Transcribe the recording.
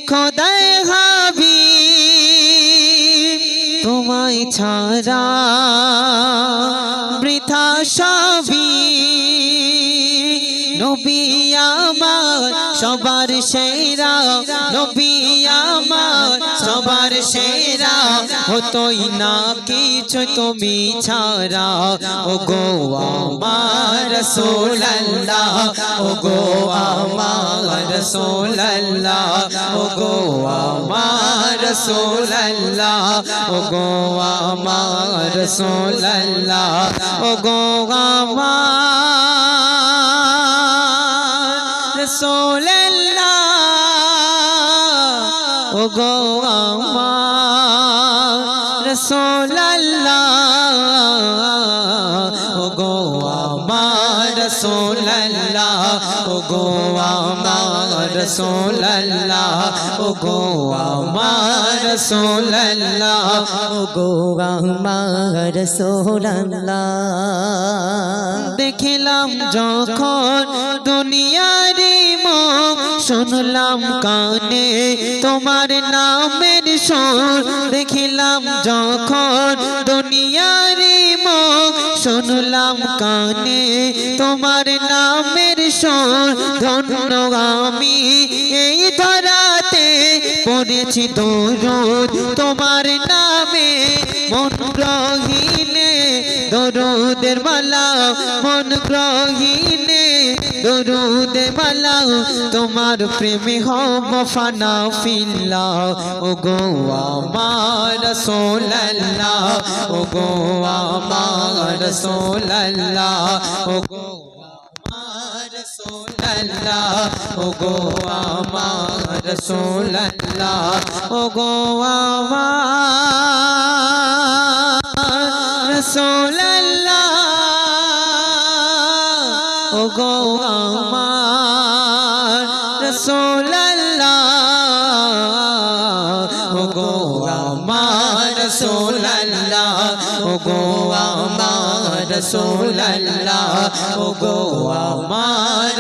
খোদায়ে হাবিব তোমায় ছাড়া বৃথা সবই নবী আমার সবার সেরা নবী আমার সবার সেরা হতোই না কিছু তুমি ছাড়া ও গো আমার রাসূলুল্লাহ ও গো আমার রাসূলুল্লাহ ও গো আমার রাসূলুল্লাহ ও গো আমার রাসূলুল্লাহ ও গো আমার রাসূলুল্লাহ ও গো আমার রাসূলুল্লাহ ও গো আমার রাসূলুল্লাহ ও গো আমার রাসূলুল্লাহ ও গো আমার রাসূলুল্লাহ ও গো আমার রাসূলুল্লাহ দেখিলাম যখন দুনিয়ার মুখ শুনলাম কানে তোমার নামের সুর দেখিলাম যখন দুনিয়ার মুখ শুনলাম কানে তোমার নামের সুর ধন্য আমি এই ধরাতে পড়েছি দরুদ তোমার নামে মন গ্রহীনে দরুদের মালা মন গ্রহীনে দরুদের মালা তোমার প্রেমে হব ফানা ফিল্লাহ ও গো আমার রাসূলুল্লাহ ও গো আমার রাসূলুল্লাহ ও গো আমার রাসূলুল্লাহ ও গো আমার রাসূলুল্লাহ ও গো আমার রাসূলুল্লাহ ও গো আমার রাসূলুল্লাহ ও গো আমার রাসূলুল্লাহ ও গো আমার রাসূলুল্লাহ ও গো আমার